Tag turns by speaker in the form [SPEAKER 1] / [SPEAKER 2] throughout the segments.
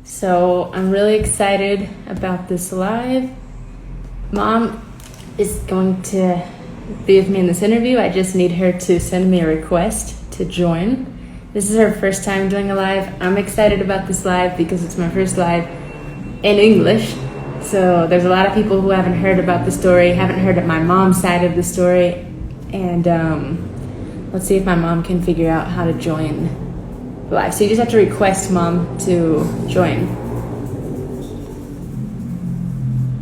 [SPEAKER 1] So I'm really excited about this live. Mom is going to be with me in this interview. I just need her to send me a request to join. This is her first time doing a live. I'm excited about this live because it's my first live in English. So there's a lot of people who haven't heard about the story, haven't heard of my mom's side of the story. And let's see if my mom can figure out how to join live. So you just have to request Mom to join.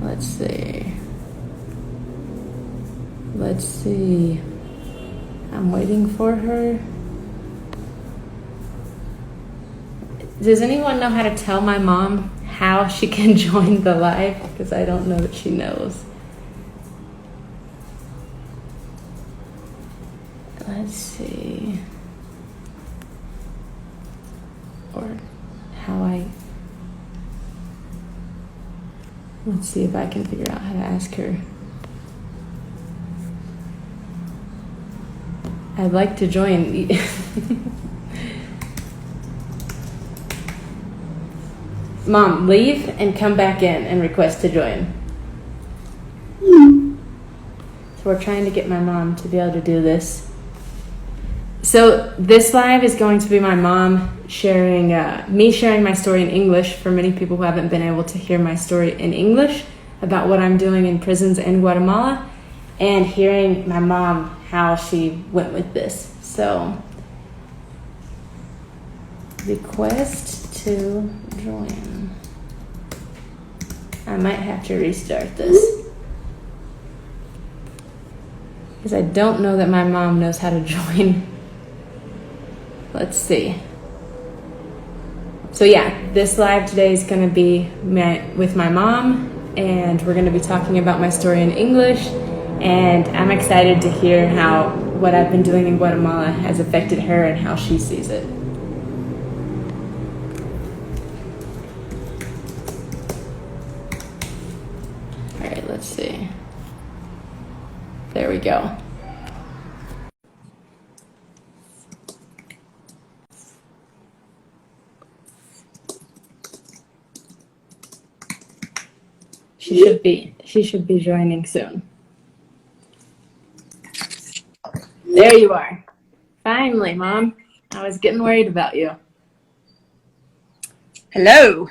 [SPEAKER 1] Let's see. I'm waiting for her. Does anyone know how to tell my mom how she can join the live? Because I don't know that she knows. Let's see. Or let's see if I can figure out how to ask her. I'd like to join. Mom, leave and come back in and request to join. So we're trying to get my mom to be able to do this. So this live is going to be my mom sharing my story in English for many people who haven't been able to hear my story in English about what I'm doing in prisons in Guatemala, and hearing my mom how she went with this. So request to join. I might have to restart this because I don't know that my mom knows how to join. Let's see. So yeah, this live today is going to be with my mom, and we're going to be talking about my story in English, and I'm excited to hear how what I've been doing in Guatemala has affected her and how she sees it. All right, let's see. There we go. She should be joining soon. There you are. Finally, Mom. I was getting worried about you.
[SPEAKER 2] Hello.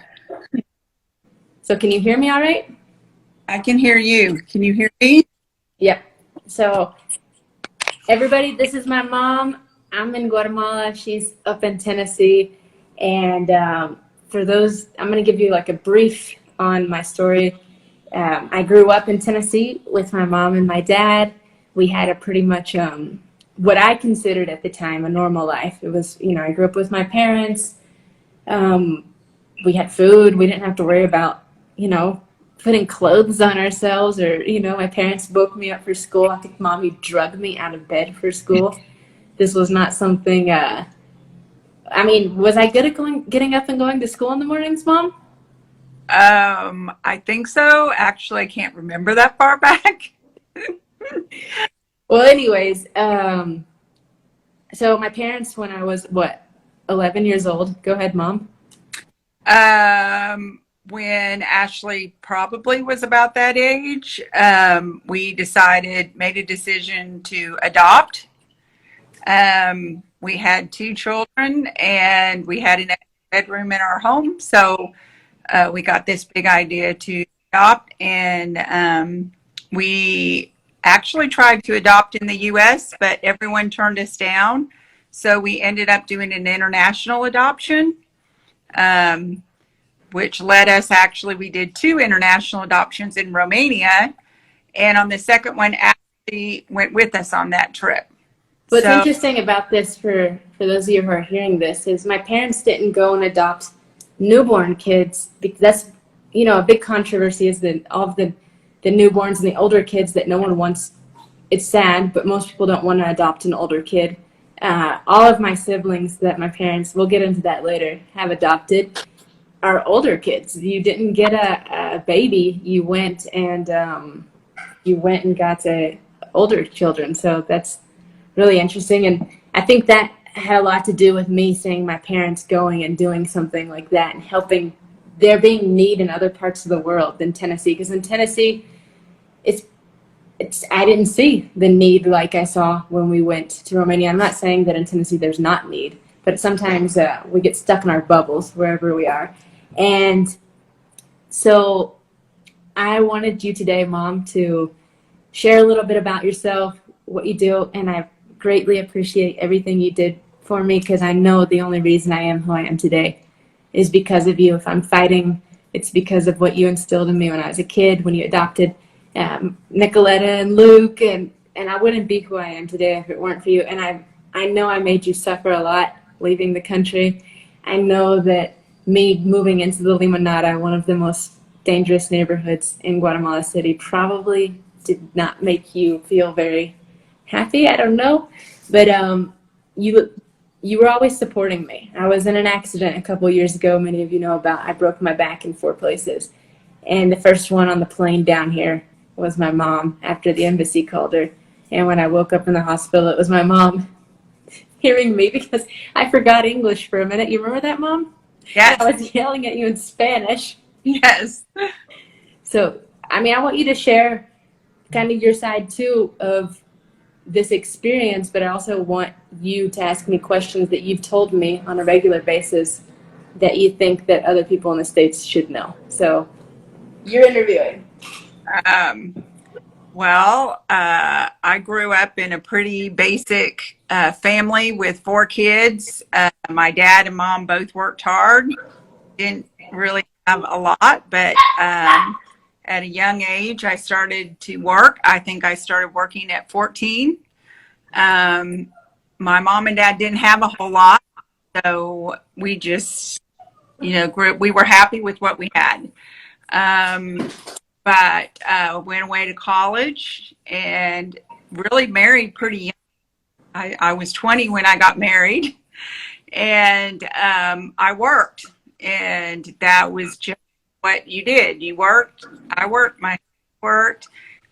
[SPEAKER 1] So can you hear me all right?
[SPEAKER 2] I can hear you. Can you hear me?
[SPEAKER 1] Yep. So everybody, this is my mom. I'm in Guatemala. She's up in Tennessee. And for those, I'm going to give you like a brief on my story. I grew up in Tennessee with my mom and my dad. We had a pretty much what I considered at the time a normal life. It was, I grew up with my parents. We had food. We didn't have to worry about, putting clothes on ourselves, or, my parents woke me up for school. I think Mommy drugged me out of bed for school. This was not something, was I good at getting up and going to school in the mornings, Mom?
[SPEAKER 2] I think so. Actually, I can't remember that far back.
[SPEAKER 1] Well, anyways, so my parents, when I was, 11 years old. Go ahead, Mom.
[SPEAKER 2] When Ashley probably was about that age, we made a decision to adopt. We had 2 children, and we had an bedroom in our home. So we got this big idea to adopt, and we actually tried to adopt in the U.S., but everyone turned us down. So we ended up doing an international adoption, which led us, we did 2 international adoptions in Romania. And on the second one, Ashley went with us on that trip.
[SPEAKER 1] What's interesting about this, for those of you who are hearing this, is my parents didn't go and adopt newborn kids, because that's, a big controversy is that all of the newborns and the older kids that no one wants. It's sad, but most people don't want to adopt an older kid. All of my siblings that my parents, we'll get into that later, have adopted are older kids. You didn't get a baby. You went and got older children. So that's really interesting. And I think that had a lot to do with me seeing my parents going and doing something like that and helping there being need in other parts of the world than Tennessee. Because in Tennessee, it's I didn't see the need like I saw when we went to Romania. I'm not saying that in Tennessee there's not need, but sometimes we get stuck in our bubbles wherever we are. And so I wanted you today, Mom, to share a little bit about yourself, what you do, and I greatly appreciate everything you did for me because I know the only reason I am who I am today is because of you. If I'm fighting, it's because of what you instilled in me when I was a kid, when you adopted Nicoletta and Luke, and I wouldn't be who I am today if it weren't for you. And I know I made you suffer a lot leaving the country. I know that me moving into the Limonada, one of the most dangerous neighborhoods in Guatemala City, probably did not make you feel very happy. I don't know, but you you were always supporting me. I was in an accident a couple years ago. Many of you know about. I broke my back in 4 places, and the first one on the plane down here was my mom. After the embassy called her, and when I woke up in the hospital, it was my mom hearing me because I forgot English for a minute. You remember that, Mom? And I
[SPEAKER 2] Yes.
[SPEAKER 1] was yelling at you in Spanish.
[SPEAKER 2] Yes.
[SPEAKER 1] So, I mean, I want you to share kind of your side too of this experience, but I also want you to ask me questions that you've told me on a regular basis that you think that other people in the States should know. So you're interviewing.
[SPEAKER 2] Um, well, I grew up in a pretty basic family with 4 kids. My dad and mom both worked hard. Didn't really have a lot, but at a young age, I started to work. I think I started working at 14. Um, my mom and dad didn't have a whole lot, so we just, grew. We were happy with what we had. Um, but went away to college and really married pretty young. I was 20 when I got married, and I worked, and that was just what you did. You worked, I worked, my husband worked,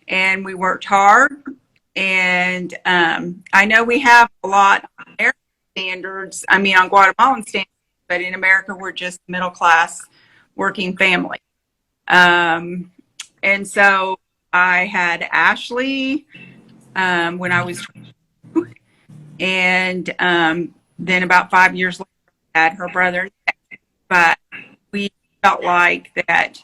[SPEAKER 2] and we worked hard. And I know we have a lot of American standards, I mean, on Guatemalan standards, but in America, we're just middle class working family. Um, and so I had Ashley when I was 22, and then about 5 years later, I had her brother. But we felt like that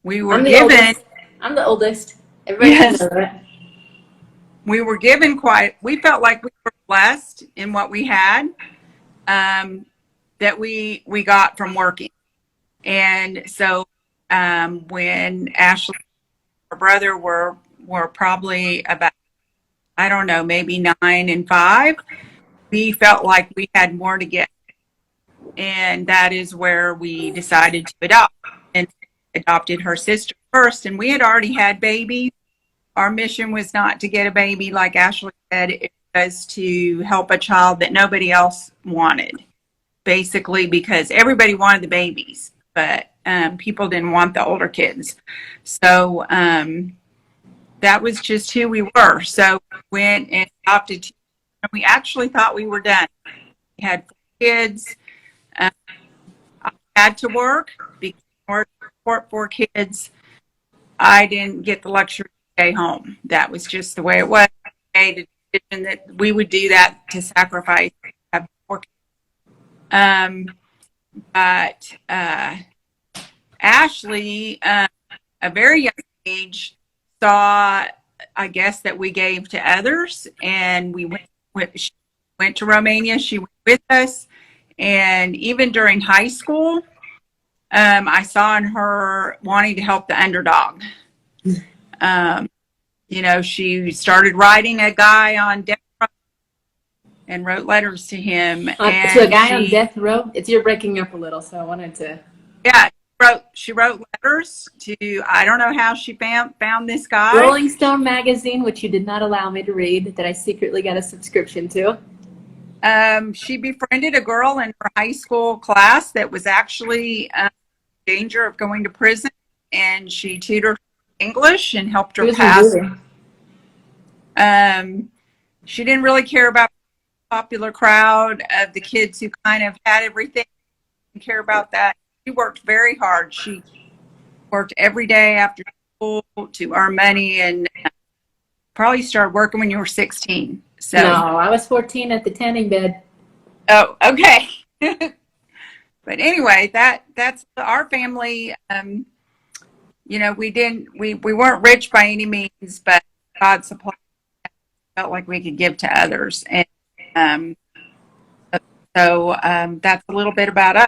[SPEAKER 2] we were
[SPEAKER 1] I'm the
[SPEAKER 2] given,
[SPEAKER 1] oldest. I'm the oldest. Everybody should
[SPEAKER 2] yes,
[SPEAKER 1] know that.
[SPEAKER 2] we were given quite, we felt like we were blessed in what we had, that we got from working. And so when Ashley and her brother were probably about, I don't know, maybe 9 and 5, we felt like we had more to get. And that is where we decided to adopt, and adopted her sister first. And we had already had babies. Our mission was not to get a baby, like Ashley said. It was to help a child that nobody else wanted, basically, because everybody wanted the babies, but people didn't want the older kids. So that was just who we were. So we went and adopted two. We actually thought we were done. We had 4 kids. I had to work because in order to support 4 kids, I didn't get the luxury to stay home. That was just the way it was. I made a decision that we would do that to sacrifice have 4 kids. But Ashley, a very young age, saw, I guess, that we gave to others, and she went to Romania. She went with us, and even during high school, I saw in her wanting to help the underdog. She started writing a guy on death row and wrote letters to him,
[SPEAKER 1] To a
[SPEAKER 2] and
[SPEAKER 1] guy on death row, you're breaking up a little, so I wanted to.
[SPEAKER 2] yeah, she wrote letters to, I don't know how she found this guy.
[SPEAKER 1] Rolling Stone magazine, which you did not allow me to read, that I secretly got a subscription to.
[SPEAKER 2] She befriended a girl in her high school class that was actually in danger of going to prison, and she tutored English and helped her pass. She didn't really care about the popular crowd of the kids who kind of had everything. Didn't care about that. she worked very hard. She worked every day after school to earn money, and probably started working when you were 16.
[SPEAKER 1] No,
[SPEAKER 2] So,
[SPEAKER 1] I was 14 at the tanning bed.
[SPEAKER 2] oh, okay. But anyway, that's our family. We weren't rich by any means, but God supplied, felt like we could give to others. And um, that's a little bit about us.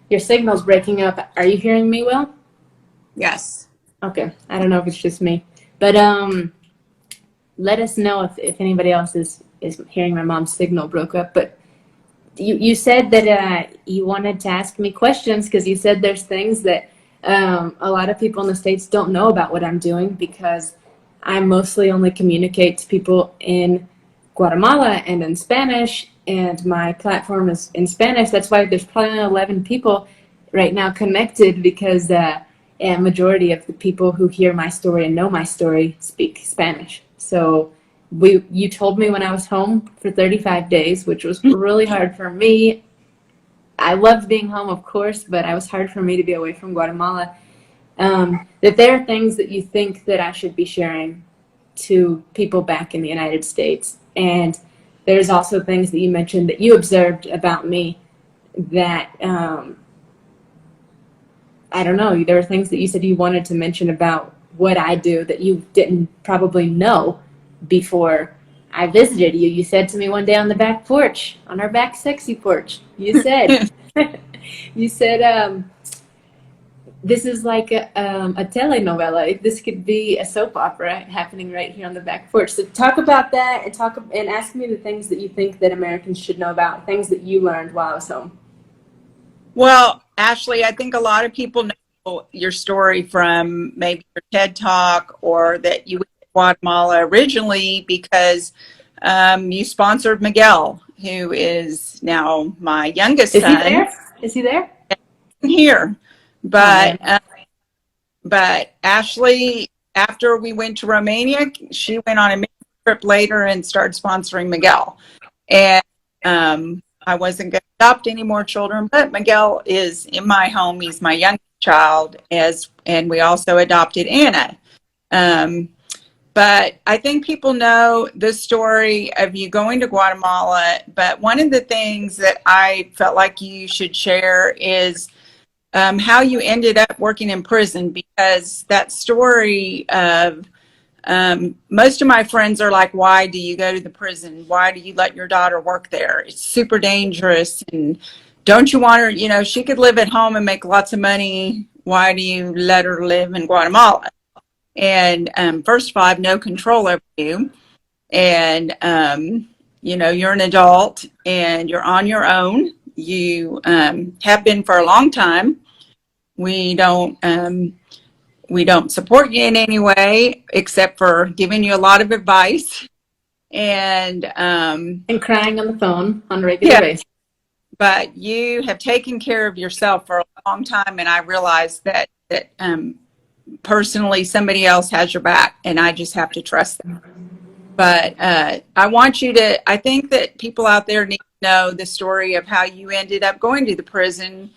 [SPEAKER 1] Your signal's breaking up. Are you hearing me well?
[SPEAKER 2] Yes.
[SPEAKER 1] Okay. I don't know if it's just me. But let us know if anybody else is hearing my mom's signal broke up. But you said that you wanted to ask me questions because you said there's things that a lot of people in the States don't know about what I'm doing because I mostly only communicate to people in Guatemala and in Spanish, and my platform is in Spanish. That's why there's probably 11 people right now connected because a majority of the people who hear my story and know my story speak Spanish. So you told me when I was home for 35 days, which was really hard for me. I loved being home, of course, but it was hard for me to be away from Guatemala. That there are things that you think that I should be sharing to people back in the United States. And there's also things that you mentioned that you observed about me that, I don't know, there were things that you said you wanted to mention about what I do that you didn't probably know before I visited you. You said to me one day on the back porch, on our back sexy porch, you said, you said, this is like a telenovela. This could be a soap opera happening right here on the back porch. So talk about that and ask me the things that you think that Americans should know about, things that you learned while I was home.
[SPEAKER 2] Well, Ashley, I think a lot of people know your story from maybe your TED Talk or that you went to Guatemala originally because you sponsored Miguel, who is now my youngest
[SPEAKER 1] Is he
[SPEAKER 2] son.
[SPEAKER 1] there? Is he there?
[SPEAKER 2] Here.
[SPEAKER 1] Oh man.
[SPEAKER 2] But Ashley, after we went to Romania, she went on a mission trip later and started sponsoring Miguel. And I wasn't going to adopt any more children, but Miguel is in my home. He's my youngest child, and we also adopted Anna. But I think people know the story of you going to Guatemala. But one of the things that I felt like you should share is how you ended up working in prison, because that story of most of my friends are like, why do you go to the prison? Why do you let your daughter work there? It's super dangerous. And don't you want her, she could live at home and make lots of money. Why do you let her live in Guatemala? And first of all, I have no control over you. And, you're an adult and you're on your own. You have been for a long time. We don't support you in any way except for giving you a lot of advice and
[SPEAKER 1] crying on the phone on a regular basis.
[SPEAKER 2] But you have taken care of yourself for a long time, and I realized that personally somebody else has your back, and I just have to trust them. But I think that people out there need to know the story of how you ended up going to the prison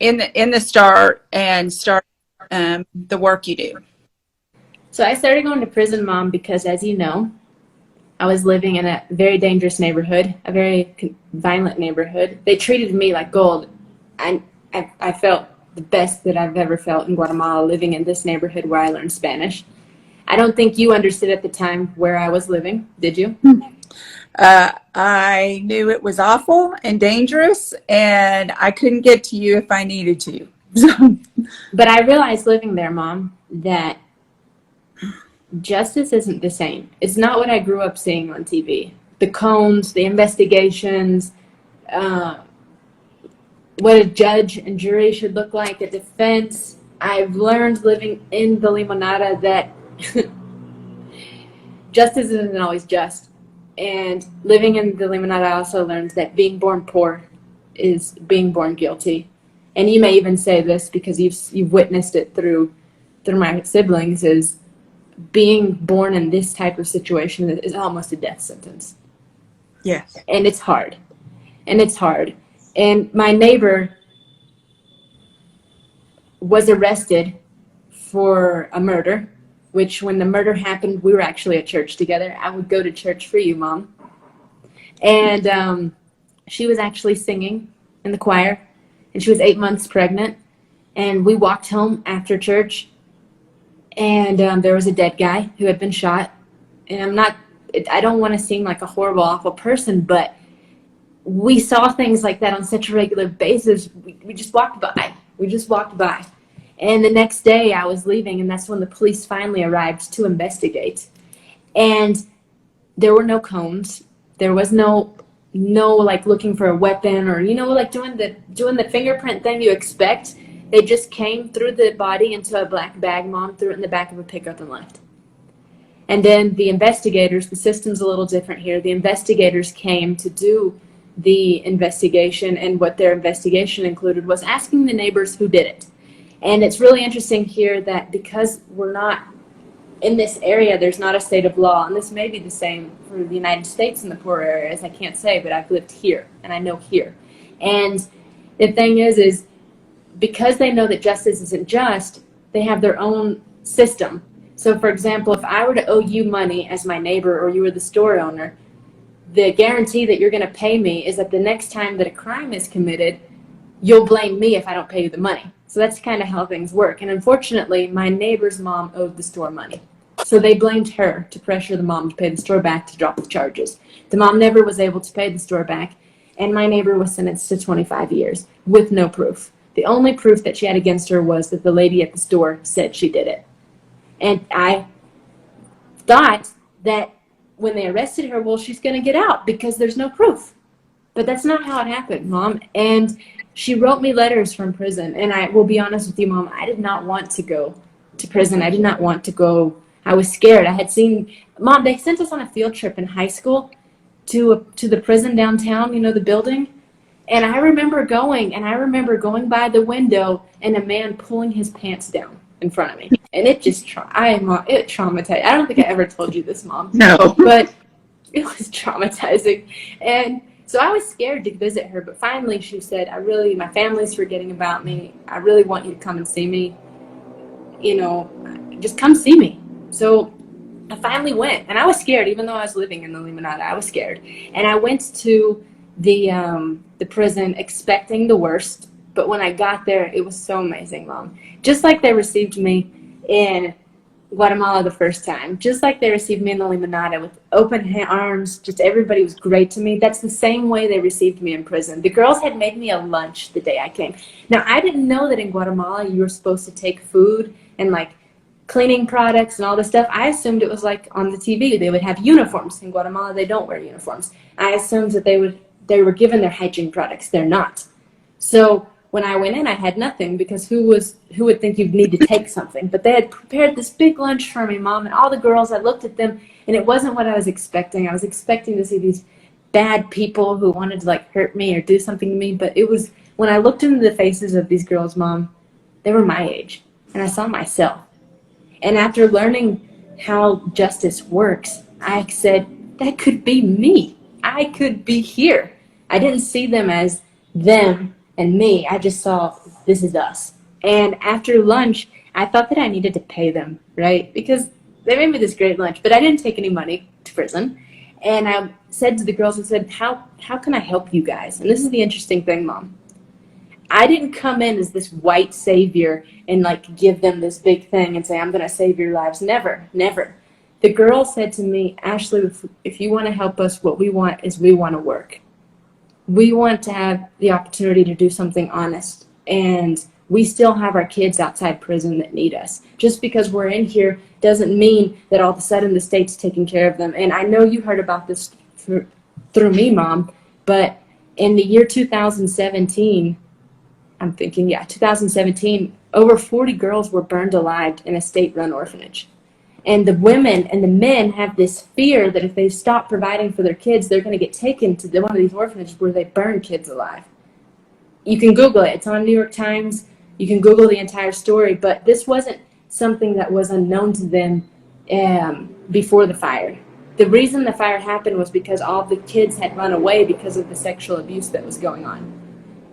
[SPEAKER 2] in the start and start the work you do.
[SPEAKER 1] So I started going to prison, Mom, because as you know, I was living in a very dangerous neighborhood, a very violent neighborhood. They treated me like gold. I felt the best that I've ever felt in Guatemala, living in this neighborhood where I learned Spanish. I don't think you understood at the time where I was living, did you?
[SPEAKER 2] I knew it was awful and dangerous, and I couldn't get to you if I needed to.
[SPEAKER 1] But I realized living there, Mom, that justice isn't the same. It's not what I grew up seeing on TV. The cones, the investigations, what a judge and jury should look like, a defense. I've learned living in the Limonada that justice isn't always just. And living in the Limonada, I also learned that being born poor is being born guilty. And you may even say this because you've witnessed it through my siblings, is being born in this type of situation is almost a death sentence.
[SPEAKER 2] Yes.
[SPEAKER 1] And it's hard. And And my neighbor was arrested for a murder, which when the murder happened, we were actually at church together. I would go to church for you, Mom. And she was actually singing in the choir, and she was 8 months pregnant. And we walked home after church, and there was a dead guy who had been shot. And I don't want to seem like a horrible, awful person, but we saw things like that on such a regular basis. We just walked by. We just walked by. And the next day I was leaving, and that's when the police finally arrived to investigate. And there were no cones. There was no like looking for a weapon, or like doing the fingerprint thing you expect. They just came, threw the body into a black bag, Mom, threw it in the back of a pickup and left. And then the investigators, the system's a little different here. The investigators came to do the investigation, and what their investigation included was asking the neighbors who did it. And it's really interesting here that because we're not in this area, there's not a state of law, and this may be the same for the United States in the poor areas. I can't say, but I've lived here, and I know here. And the thing is because they know that justice isn't just, they have their own system. So, for example, if I were to owe you money as my neighbor, or you were the store owner, the guarantee that you're going to pay me is that the next time that a crime is committed, you'll blame me if I don't pay you the money. So that's kind of how things work. And unfortunately, my neighbor's mom owed the store money. So they blamed her to pressure the mom to pay the store back to drop the charges. The mom never was able to pay the store back, and my neighbor was sentenced to 25 years with no proof. The only proof that she had against her was that the lady at the store said she did it. And I thought that when they arrested her, well, she's going to get out because there's no proof. But that's not how it happened, Mom. And she wrote me letters from prison. And I will be honest with you, Mom, I did not want to go to prison. I did not want to go. I was scared. I had seen, Mom, they sent us on a field trip in high school to the prison downtown, the building. And I remember going by the window and a man pulling his pants down in front of me. And it just, it traumatized. I don't think I ever told you this, Mom.
[SPEAKER 2] No.
[SPEAKER 1] But it was traumatizing. And so I was scared to visit her. But finally she said, my family's forgetting about me. I really want you to come and see me. Just come see me. So I finally went. And I was scared, even though I was living in the Limonada. I was scared. And I went to the prison expecting the worst. But when I got there, it was so amazing, Mom. Just like they received me in Guatemala the first time, just like they received me in the Limonada with open arms, just everybody was great to me. That's the same way they received me in prison. The girls had made me a lunch the day I came. Now, I didn't know that in Guatemala you were supposed to take food and like cleaning products and all this stuff. I assumed it was like on the TV. They would have uniforms. In Guatemala, they don't wear uniforms. I assumed that they were given their hygiene products. They're not. So when I went in, I had nothing because who would think you'd need to take something? But they had prepared this big lunch for me, Mom, and all the girls, I looked at them, and it wasn't what I was expecting. I was expecting to see these bad people who wanted to like hurt me or do something to me, but it was, when I looked into the faces of these girls, Mom, they were my age, and I saw myself. And after learning how justice works, I said, that could be me. I could be here. I didn't see them as them and me. I just saw, this is us. And after lunch, I thought that I needed to pay them, right? Because they made me this great lunch, but I didn't take any money to prison. And I said to the girls, I said, how can I help you guys? And this is the interesting thing, Mom. I didn't come in as this white savior and like give them this big thing and say, I'm going to save your lives. Never, never. The girl said to me, Ashley, if you want to help us, what we want is we want to work. We want to have the opportunity to do something honest. And we still have our kids outside prison that need us. Just because we're in here doesn't mean that all of a sudden the state's taking care of them. And I know you heard about this through me, Mom, but in the year 2017, 2017, over 40 girls were burned alive in a state-run orphanage. And the women and the men have this fear that if they stop providing for their kids, they're going to get taken to one of these orphanages where they burn kids alive. You can Google it. It's on New York Times. You can Google the entire story. But this wasn't something that was unknown to them before the fire. The reason the fire happened was because all the kids had run away because of the sexual abuse that was going on.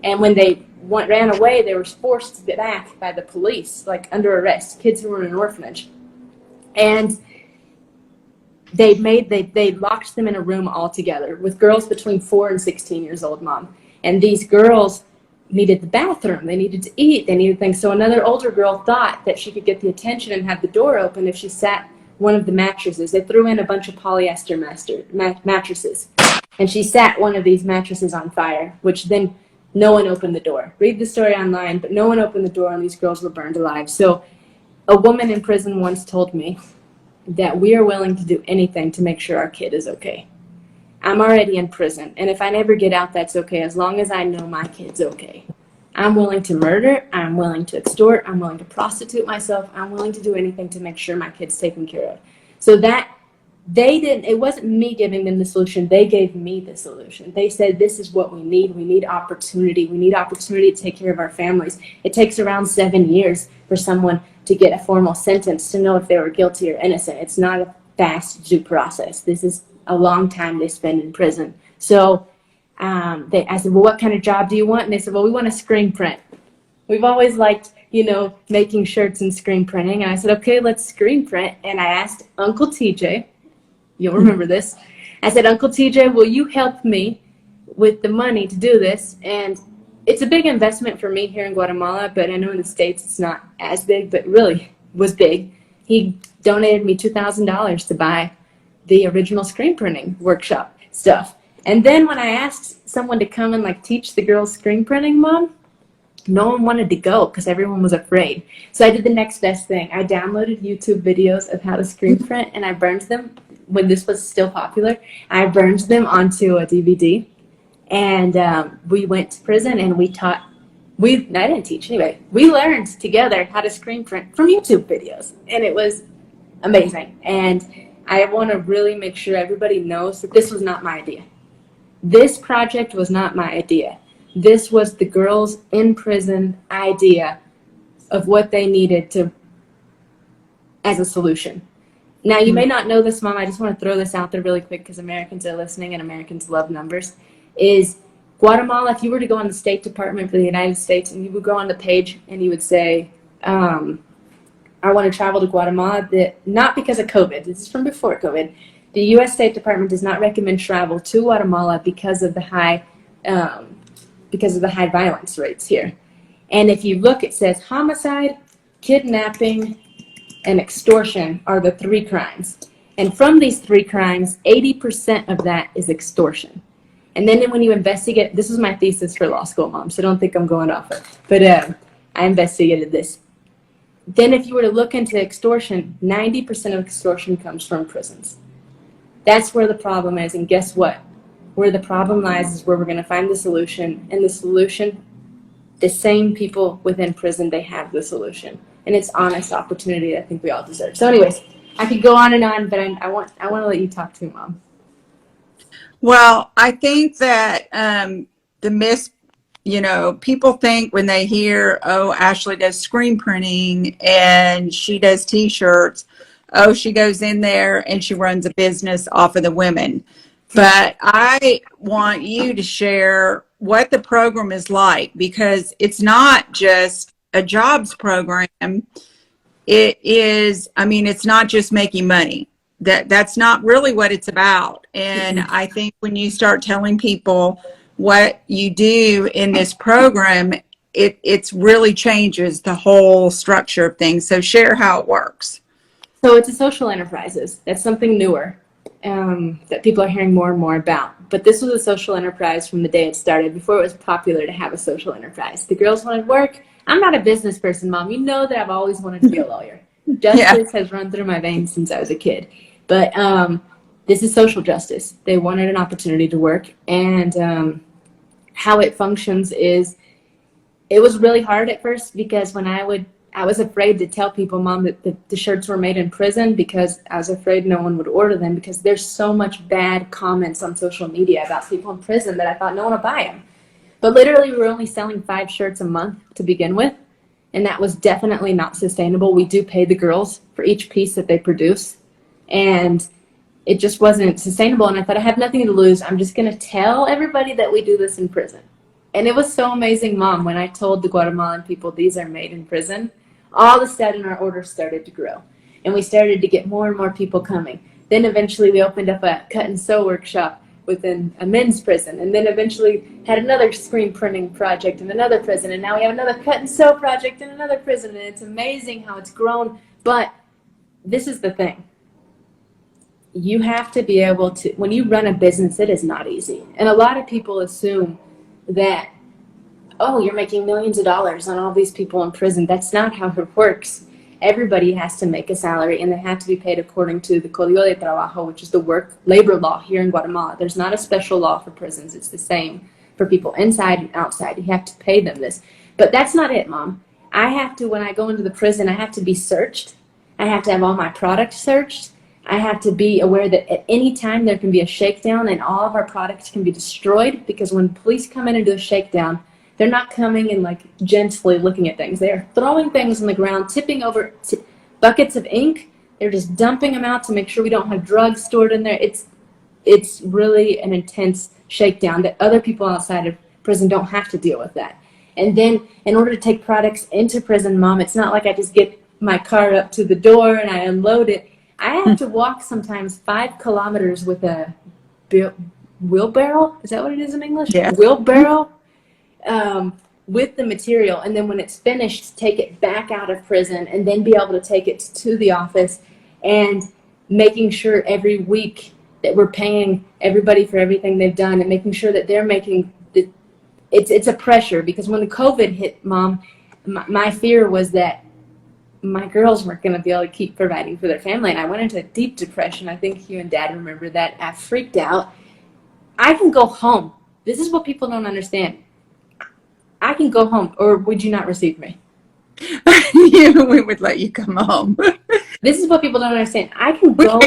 [SPEAKER 1] And when they ran away, they were forced back by the police, like under arrest, kids who were in an orphanage. And they locked them in a room all together with girls between 4 and 16 years old, Mom. And these girls needed the bathroom, they needed to eat, they needed things. So another older girl thought that she could get the attention and have the door open if she sat one of the mattresses. They threw in a bunch of polyester mattresses, and she sat one of these mattresses on fire, which then no one opened the door. Read the story online, but no one opened the door, and these girls were burned alive. So a woman in prison once told me that we are willing to do anything to make sure our kid is okay. I'm already in prison, and if I never get out, that's okay, as long as I know my kid's okay. I'm willing to murder, I'm willing to extort, I'm willing to prostitute myself, I'm willing to do anything to make sure my kid's taken care of. So that, it wasn't me giving them the solution, they gave me the solution. They said, this is what we need opportunity, we need opportunity to take care of our families. It takes around 7 years for someone to get a formal sentence to know if they were guilty or innocent. It's not a fast due process. This is a long time they spend in prison. So I said, well, what kind of job do you want? And they said, well, we want a screen print. We've always liked, making shirts and screen printing. And I said, okay, let's screen print. And I asked Uncle TJ, you'll remember this. I said, Uncle TJ, will you help me with the money to do this? And it's a big investment for me here in Guatemala, but I know in the States it's not as big, but really was big. He donated me $2,000 to buy the original screen printing workshop stuff. And then when I asked someone to come and teach the girls screen printing, Mom, no one wanted to go because everyone was afraid. So I did the next best thing. I downloaded YouTube videos of how to screen print, and I burned them when this was still popular. I burned them onto a DVD, and we went to prison and I didn't teach anyway. We learned together how to screen print from YouTube videos, and it was amazing. And I want to really make sure everybody knows that this was not my idea. This project was not my idea. This was the girls in prison idea of what they needed as a solution. Now, you may not know this, Mom. I just want to throw this out there really quick because Americans are listening and Americans love numbers. Is Guatemala, if you were to go on the State Department for the United States and you would go on the page and you would say, I want to travel to Guatemala, not because of COVID. This is from before COVID. The U.S. State Department does not recommend travel to Guatemala because of the high violence rates here. And if you look, it says homicide, kidnapping, and extortion are the 3 crimes. And from these 3 crimes, 80% of that is extortion. And then when you investigate, this is my thesis for law school, Mom, so don't think I'm going off it. But I investigated this. Then if you were to look into extortion, 90% of extortion comes from prisons. That's where the problem is, and guess what? Where the problem lies is where we're going to find the solution, and the solution, the same people within prison, they have the solution. And it's honest opportunity I think we all deserve. So anyways, I could go on and on, but I want to let you talk too, Mom.
[SPEAKER 2] Well, I think that people think when they hear, oh, Ashley does screen printing and she does T-shirts, oh, she goes in there and she runs a business off of the women. But I want you to share what the program is like, because it's not just a jobs program. It is, it's not just making money. That's not really what it's about. And I think when you start telling people what you do in this program, it really changes the whole structure of things. So share how it works.
[SPEAKER 1] So it's a social enterprises. That's something newer that people are hearing more and more about. But this was a social enterprise from the day it started, before it was popular to have a social enterprise. The girls wanted work. I'm not a business person, Mom. You know that I've always wanted to be a lawyer. Justice has run through my veins since I was a kid. But this is social justice. They wanted an opportunity to work. And how it functions is, it was really hard at first, because when I was afraid to tell people, Mom, that the shirts were made in prison, because I was afraid no one would order them, because there's so much bad comments on social media about people in prison that I thought no one would buy them. But literally, we were only selling 5 shirts a month to begin with, and that was definitely not sustainable. We do pay the girls for each piece that they produce, and it just wasn't sustainable. And I thought, I have nothing to lose. I'm just going to tell everybody that we do this in prison. And it was so amazing, Mom, when I told the Guatemalan people these are made in prison, all of a sudden our orders started to grow. And we started to get more and more people coming. Then eventually we opened up a cut and sew workshop within a men's prison. And then eventually had another screen printing project in another prison. And now we have another cut and sew project in another prison. And it's amazing how it's grown. But this is the thing. You have to be able to, when you run a business, it is not easy. And a lot of people assume that, oh, you're making millions of dollars on all these people in prison. That's not how it works. Everybody has to make a salary, and they have to be paid according to the Código de Trabajo, which is the labor law here in Guatemala. There's not a special law for prisons. It's the same for people inside and outside. You have to pay them this. But that's not it, Mom. I have to, when I go into the prison, I have to be searched. I have to have all my products searched. I have to be aware that at any time there can be a shakedown and all of our products can be destroyed, because when police come in and do a shakedown, they're not coming and like gently looking at things. They are throwing things on the ground, tipping over buckets of ink. They're just dumping them out to make sure we don't have drugs stored in there. It's really an intense shakedown that other people outside of prison don't have to deal with that. And then in order to take products into prison, Mom, it's not like I just get my car up to the door and I unload it. I have to walk sometimes 5 kilometers with a wheelbarrow. Is that what it is in English?
[SPEAKER 2] Yeah.
[SPEAKER 1] Wheelbarrow. With the material, and then when it's finished, take it back out of prison and then be able to take it to the office, and making sure every week that we're paying everybody for everything they've done, and making sure that they're making it's a pressure, because when the COVID hit, Mom, my fear was that my girls weren't going to be able to keep providing for their family, and I went into a deep depression. I think you and Dad remember that. I freaked out. I can go home. This is what people don't understand. I can go home, or would you not receive me?
[SPEAKER 2] We would let you come home.
[SPEAKER 1] This is what people don't understand. I can go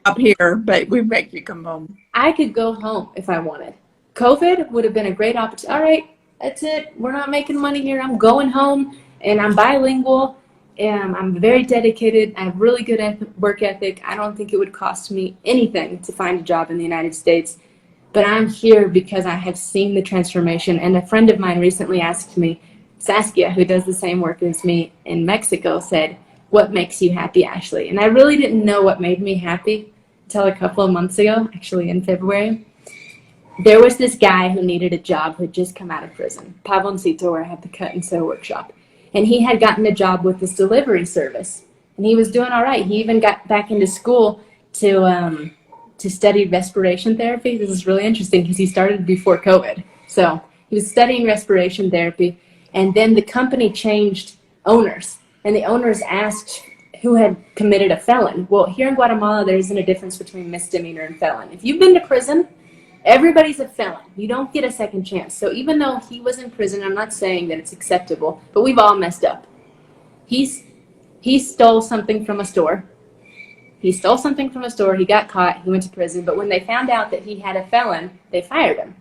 [SPEAKER 2] up here, but we make you come home.
[SPEAKER 1] I could go home if I wanted. COVID would have been a great opportunity. All right, that's it. We're not making money here. I'm going home, and I'm bilingual, and I'm very dedicated. I have really good work ethic. I don't think it would cost me anything to find a job in the United States. But I'm here because I have seen the transformation. And a friend of mine recently asked me, Saskia, who does the same work as me in Mexico, said, "What makes you happy, Ashley?" And I really didn't know what made me happy until a couple of months ago, actually in February. There was this guy who needed a job who had just come out of prison, Pavoncito, where I have the cut and sew workshop. And he had gotten a job with this delivery service. And he was doing all right. He even got back into school to study respiration therapy. This is really interesting because he started before COVID. So he was studying respiration therapy, and then the company changed owners, and the owners asked who had committed a felon. Well, here in Guatemala, there isn't a difference between misdemeanor and felon. If you've been to prison, everybody's a felon. You don't get a second chance. So even though he was in prison, I'm not saying that it's acceptable, but we've all messed up. He stole something from a store. He stole something from a store, he got caught, he went to prison, but when they found out that he had a felon, they fired him.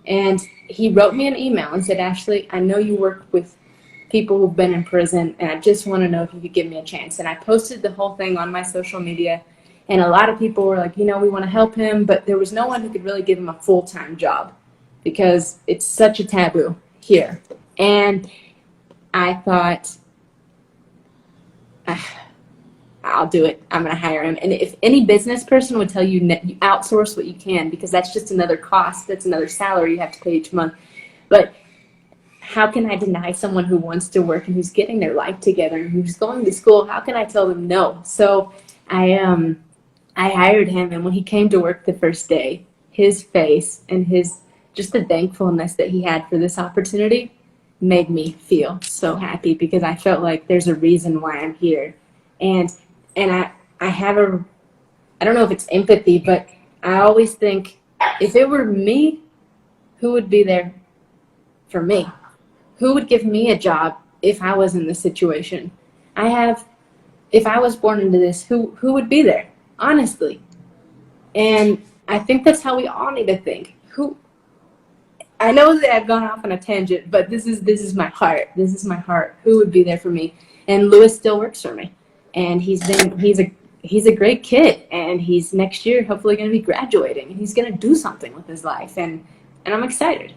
[SPEAKER 1] And he wrote me an email and said, "Ashley, I know you work with people who've been in prison, and I just want to know if you could give me a chance." And I posted the whole thing on my social media, and a lot of people were like, we want to help him, but there was no one who could really give him a full-time job because it's such a taboo here. And I thought, I'll do it. I'm going to hire him. And if any business person would tell you, you outsource what you can, because that's just another cost. That's another salary you have to pay each month. But how can I deny someone who wants to work and who's getting their life together and who's going to school? How can I tell them no? So I hired him. And when he came to work the first day, his face and just the thankfulness that he had for this opportunity made me feel so happy, because I felt like there's a reason why I'm here. And I have I don't know if it's empathy, but I always think, if it were me, who would be there for me? Who would give me a job if I was in this situation? If I was born into this, who would be there? Honestly. And I think that's how we all need to think. I know that I've gone off on a tangent, but this is my heart. This is my heart. Who would be there for me? And Lewis still works for me. And he's a great kid, and he's next year hopefully going to be graduating, and he's going to do something with his life, and I'm excited.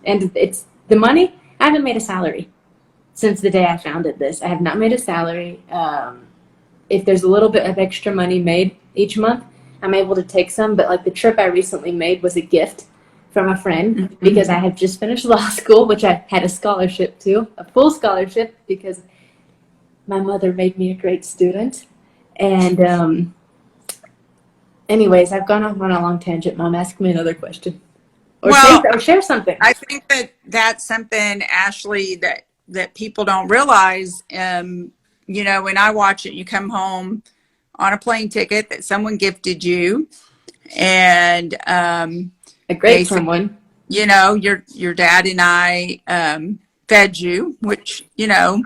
[SPEAKER 1] And it's the money. I haven't made a salary since the day I founded this. I have not made a salary. If there's a little bit of extra money made each month, I'm able to take some. But like the trip I recently made was a gift from a friend because I had just finished law school, which I had a scholarship to, a full scholarship, because my mother made me a great student. And anyways, I've gone off on a long tangent. Mom, ask me another question, or
[SPEAKER 2] Well,
[SPEAKER 1] share something.
[SPEAKER 2] I think that that's something, Ashley, that people don't realize. You know, when I watch it, you come home on a plane ticket that someone gifted you, and
[SPEAKER 1] A great someone.
[SPEAKER 2] you know, your dad and I fed you, which, you know,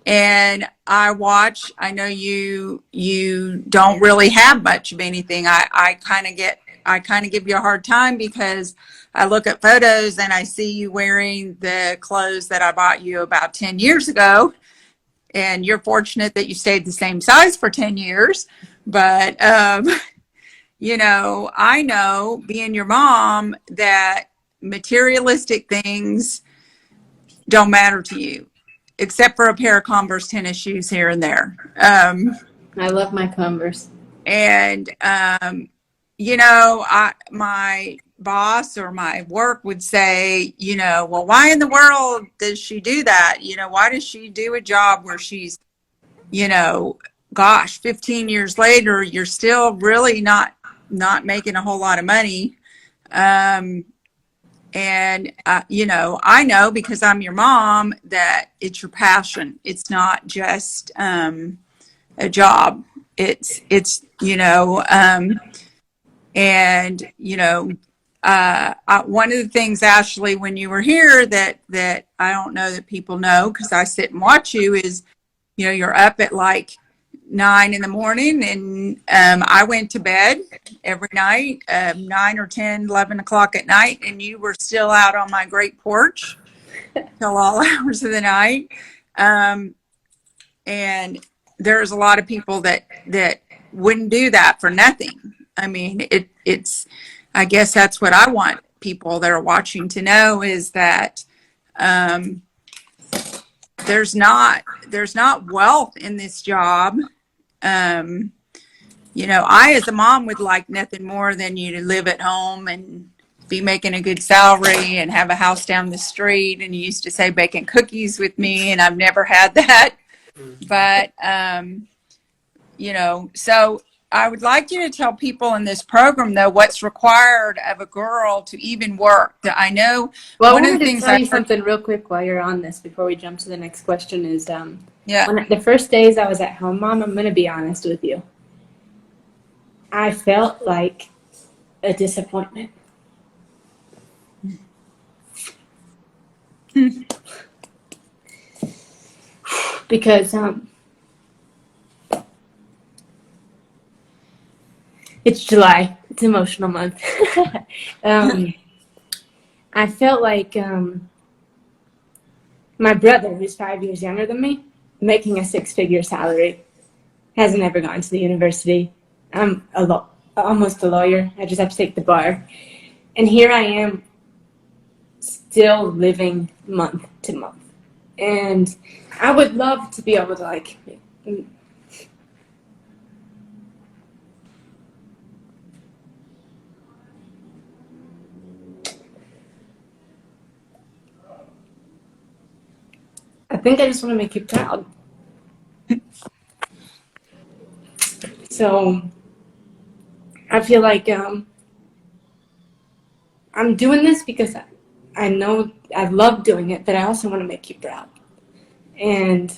[SPEAKER 2] and I know you don't really have much of anything. I kind of give you a hard time because I look at photos and I see you wearing the clothes that I bought you about 10 years ago. And you're fortunate that you stayed the same size for 10 years. But, you know, I know being your mom that materialistic things don't matter to you, except for a pair of Converse tennis shoes here and there.
[SPEAKER 1] I love my Converse.
[SPEAKER 2] And you know, my boss or my work would say, you know, well, why in the world does she do that? You know, why does she do a job where she's, you know, gosh, 15 years later, you're still really not making a whole lot of money. And, you know, I know because I'm your mom that it's your passion. It's not just a job. It's you know, and, you know, one of the things, Ashley, when you were here that I don't know that people know because I sit and watch you is, you know, you're up at like 9 in the morning, and I went to bed every night, 9 or 10, 11 o'clock at night, and you were still out on my great porch till all hours of the night. And there's a lot of people that wouldn't do that for nothing. I mean, it's I guess that's what I want people that are watching to know is that there's not wealth in this job. You know, I as a mom would like nothing more than you to live at home and be making a good salary and have a house down the street. And you used to say baking cookies with me, and I've never had that. But you know, so I would like you to tell people in this program, though, what's required of a girl to even work. I know
[SPEAKER 1] Well,
[SPEAKER 2] one
[SPEAKER 1] I
[SPEAKER 2] of the
[SPEAKER 1] wanted to
[SPEAKER 2] things
[SPEAKER 1] tell you something real quick while you're on this before we jump to the next question is
[SPEAKER 2] yeah.
[SPEAKER 1] when the first days I was at home, Mom, I'm going to be honest with you. I felt like a disappointment. Because it's July. It's emotional month. I felt like my brother, who's 5 years younger than me, making a 6-figure salary, hasn't ever gone to the university. I'm almost a lawyer. I just have to take the bar. And here I am still living month to month. And I would love to be able to like I think I just want to make you proud. So I feel like I'm doing this because I know I love doing it, but I also want to make you proud. And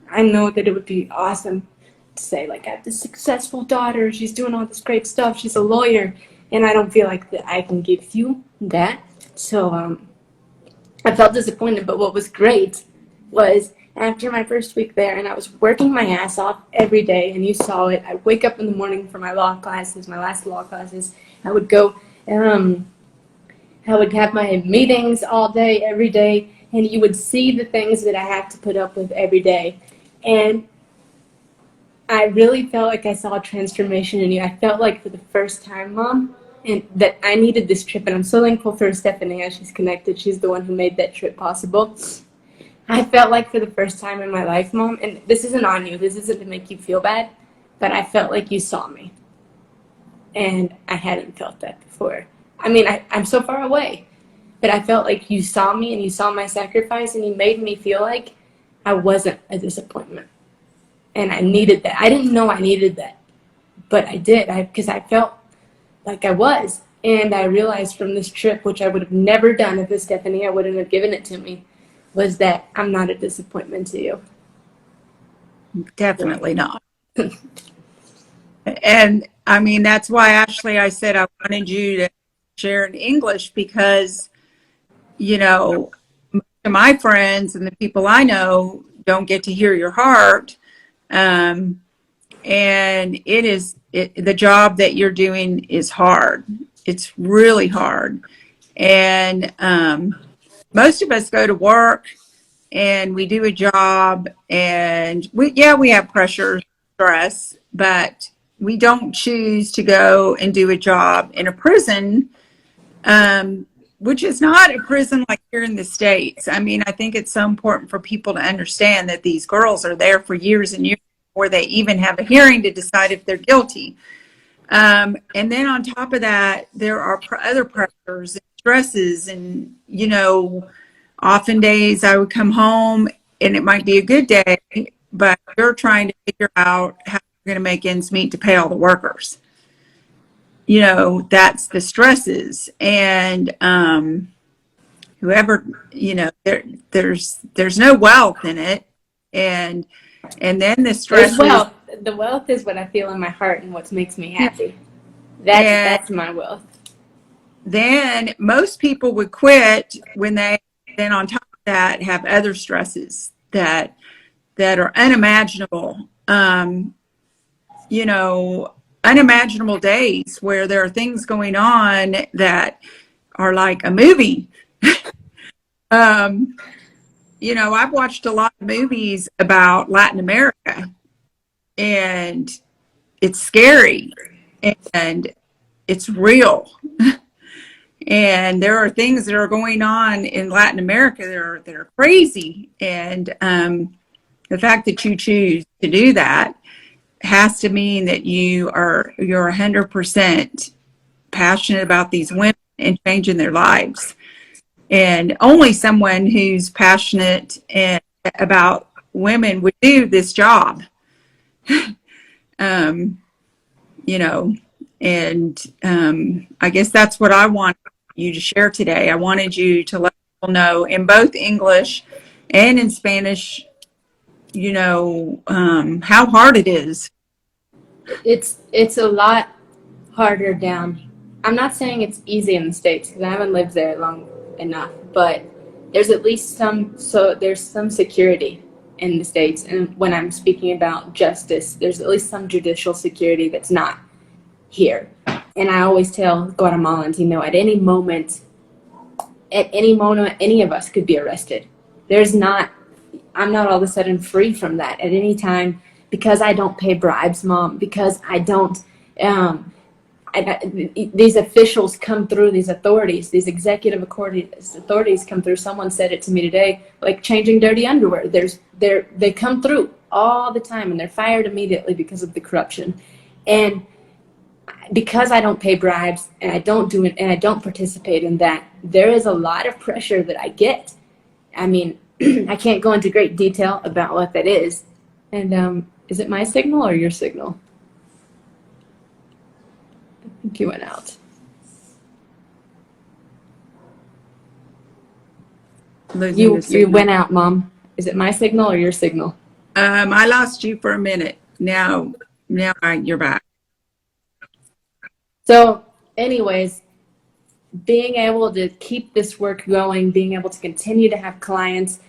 [SPEAKER 1] I know that it would be awesome to say, like, I have this successful daughter. She's doing all this great stuff. She's a lawyer. And I don't feel like that I can give you that. So I felt disappointed. But what was great was after my first week there, and I was working my ass off every day, and you saw it. I'd wake up in the morning for my law classes, my last law classes. I would go, I would have my meetings all day, every day, and you would see the things that I have to put up with every day. And I really felt like I saw a transformation in you. I felt like for the first time, Mom, and that I needed this trip. And I'm so thankful for Stephanie, as she's connected. She's the one who made that trip possible. I felt like for the first time in my life, Mom, and this isn't on you, this isn't to make you feel bad, but I felt like you saw me. And I hadn't felt that before. I mean, I'm so far away, but I felt like you saw me and you saw my sacrifice and you made me feel like I wasn't a disappointment. And I needed that. I didn't know I needed that, but I did, because I felt like I was. And I realized from this trip, which I would have never done if it was Stephanie, I wouldn't have given it to me, was that I'm not a disappointment to you.
[SPEAKER 2] Definitely not. And I mean, that's why, Ashley, I said I wanted you to share in English because, you know, my friends and the people I know don't get to hear your heart. And the job that you're doing is hard. It's really hard. And most of us go to work and we do a job and we have pressure, stress, but we don't choose to go and do a job in a prison, which is not a prison like here in the States. I mean, I think it's so important for people to understand that these girls are there for years and years before they even have a hearing to decide if they're guilty. And then on top of that, there are other pressures and stresses. And, you know, often days I would come home and it might be a good day, but you're trying to figure out how you're going to make ends meet to pay all the workers. You know, that's the stresses. And whoever, you know, there's no wealth in it. And then the stress.
[SPEAKER 1] There's wealth. The wealth is what I feel in my heart and what makes me happy. That's my wealth.
[SPEAKER 2] Then most people would quit when they then on top of that have other stresses that are unimaginable. You know, unimaginable days where there are things going on that are like a movie. You know, I've watched a lot of movies about Latin America and it's scary and it's real. And there are things that are going on in Latin America that are crazy. And the fact that you choose to do that has to mean that you're 100% passionate about these women and changing their lives. And only someone who's passionate about women would do this job. You know, and I guess that's what I want you to share today. I wanted you to let people know in both English and in Spanish, you know, how hard it is.
[SPEAKER 1] It's a lot harder down. I'm not saying it's easy in the States because I haven't lived there long enough, but there's at least there's some security in the States. And when I'm speaking about justice, there's at least some judicial security that's not here. And I always tell Guatemalans, you know, at any moment, any of us could be arrested. I'm not all of a sudden free from that at any time because I don't pay bribes, Mom, because I don't, these officials come through, these authorities, these executive authorities come through. Someone said it to me today, like changing dirty underwear. They come through all the time and they're fired immediately because of the corruption. And because I don't pay bribes and I don't do it and I don't participate in that, there is a lot of pressure that I get. I mean, I can't go into great detail about what that is. And is it my signal or your signal? I think you went out. You went out, Mom. Is it my signal or your signal?
[SPEAKER 2] I lost you for a minute. Now you're back.
[SPEAKER 1] So anyways, being able to keep this work going, being able to continue to have clients,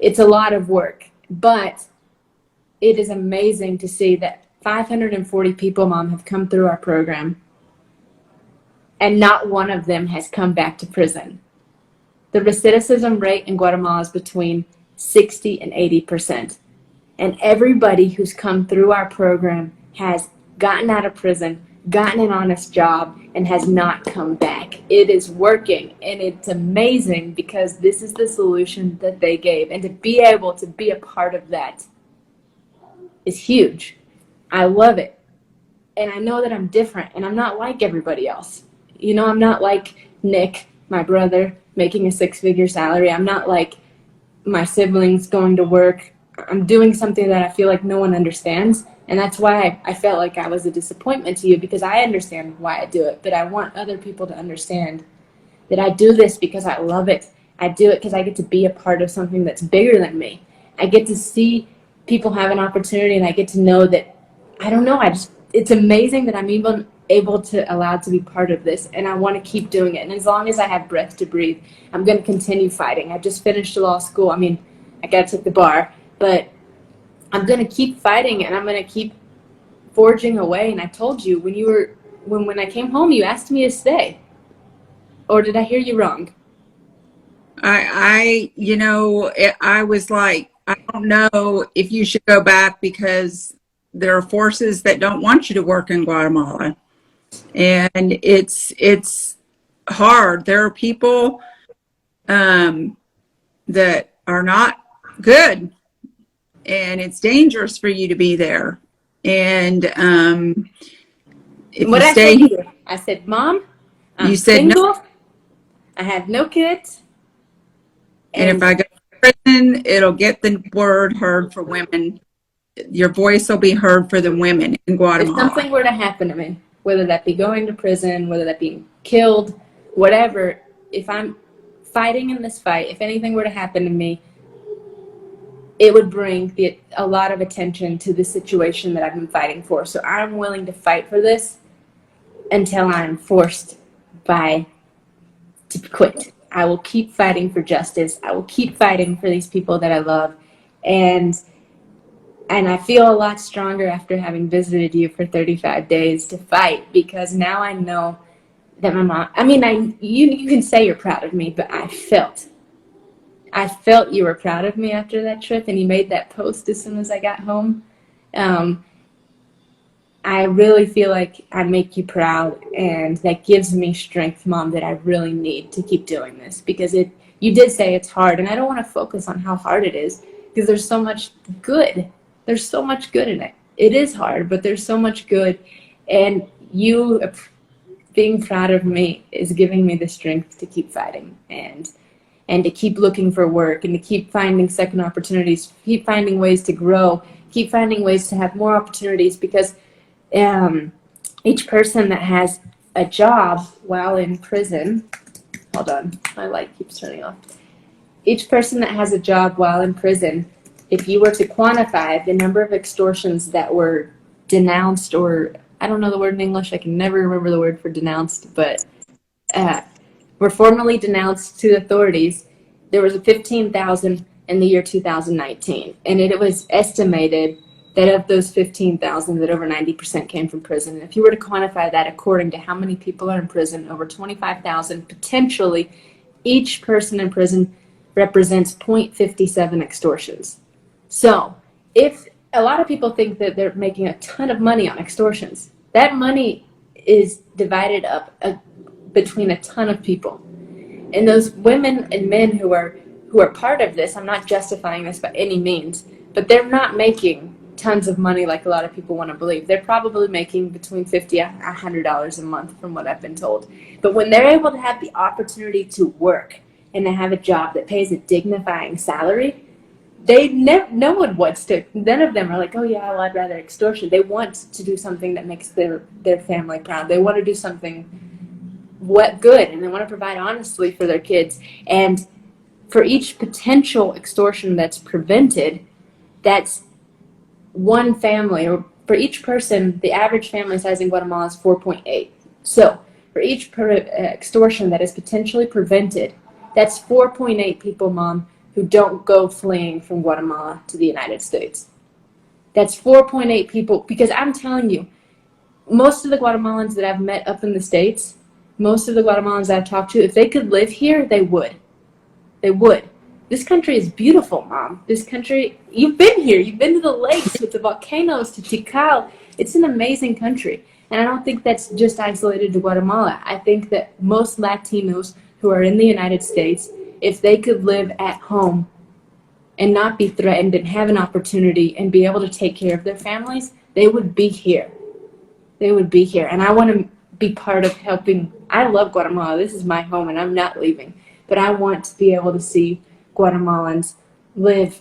[SPEAKER 1] it's a lot of work, but it is amazing to see that 540 people, Mom, have come through our program and not one of them has come back to prison. The recidivism rate in Guatemala is between 60 and 80%. And everybody who's come through our program has gotten out of prison, gotten an honest job, and has not come back. It is working, and it's amazing because this is the solution that they gave. And to be able to be a part of that is huge. I love it. And I know that I'm different, and I'm not like everybody else. You know, I'm not like Nick, my brother, making a six-figure salary. I'm not like my siblings going to work. I'm doing something that I feel like no one understands. And that's why I felt like I was a disappointment to you, because I understand why I do it. But I want other people to understand that I do this because I love it. I do it because I get to be a part of something that's bigger than me. I get to see people have an opportunity, and I get to know that, I don't know, it's amazing that I'm even able to allow to be part of this, and I want to keep doing it. And as long as I have breath to breathe, I'm going to continue fighting. I just finished law school. I mean, I got to take the bar, but I'm going to keep fighting, and I'm going to keep forging away. And I told you when I came home, you asked me to stay. Or did I hear you wrong?
[SPEAKER 2] I was like, I don't know if you should go back because there are forces that don't want you to work in Guatemala. And it's hard. There are people that are not good, and it's dangerous for you to be there. And if
[SPEAKER 1] What
[SPEAKER 2] you
[SPEAKER 1] I
[SPEAKER 2] stay
[SPEAKER 1] said to
[SPEAKER 2] here,
[SPEAKER 1] you, I said, Mom, I'm
[SPEAKER 2] you said no.
[SPEAKER 1] single. I have no kids.
[SPEAKER 2] And if I go to prison, it'll get the word heard for women. Your voice will be heard for the women in
[SPEAKER 1] if
[SPEAKER 2] Guatemala.
[SPEAKER 1] something were to happen to me, whether that be going to prison, whether that be killed, whatever, if I'm fighting in this fight, if anything were to happen to me, it would bring a lot of attention to the situation that I've been fighting for. So I'm willing to fight for this until I'm forced to quit. I will keep fighting for justice. I will keep fighting for these people that I love. And I feel a lot stronger after having visited you for 35 days to fight, because now I know that my mom, I mean, you can say you're proud of me, but I felt you were proud of me after that trip, and you made that post as soon as I got home. I really feel like I make you proud, and that gives me strength, Mom, that I really need to keep doing this, because you did say it's hard, and I don't want to focus on how hard it is, because there's so much good. There's so much good in it. It is hard, but there's so much good, and you being proud of me is giving me the strength to keep fighting and to keep looking for work, and to keep finding second opportunities, keep finding ways to grow, keep finding ways to have more opportunities, because each person that has a job while in prison, hold on, my light keeps turning off. Each person that has a job while in prison, if you were to quantify the number of extortions that were denounced, or I don't know the word in English, I can never remember the word for denounced, but were formally denounced to authorities, there was 15,000 in the year 2019. And it was estimated that of those 15,000, that over 90% came from prison. And if you were to quantify that according to how many people are in prison, over 25,000 potentially, each person in prison represents 0.57 extortions. So if a lot of people think that they're making a ton of money on extortions, that money is divided up between a ton of people. And those women and men who are part of this, I'm not justifying this by any means, but they're not making tons of money like a lot of people want to believe. They're probably making between $50 and $100 a month, from what I've been told. But when they're able to have the opportunity to work and to have a job that pays a dignifying salary, no one wants to. None of them are like, oh yeah, well, I'd rather extortion. They want to do something that makes their family proud. They want to do something good, and they want to provide honestly for their kids. And for each potential extortion that's prevented, that's one family, or for each person, the average family size in Guatemala is 4.8. So for each extortion that is potentially prevented, that's 4.8 people, Mom, who don't go fleeing from Guatemala to the United States. That's 4.8 people, because I'm telling you, most of the Guatemalans that I've met up in the States, most of the Guatemalans that I've talked to, if they could live here, they would. They would. This country is beautiful, Mom. This country, you've been here. You've been to the lakes with the volcanoes, to Tikal. It's an amazing country. And I don't think that's just isolated to Guatemala. I think that most Latinos who are in the United States, if they could live at home and not be threatened and have an opportunity and be able to take care of their families, they would be here. They would be here. And I want to be part of helping. I love Guatemala. This is my home and I'm not leaving. But I want to be able to see Guatemalans live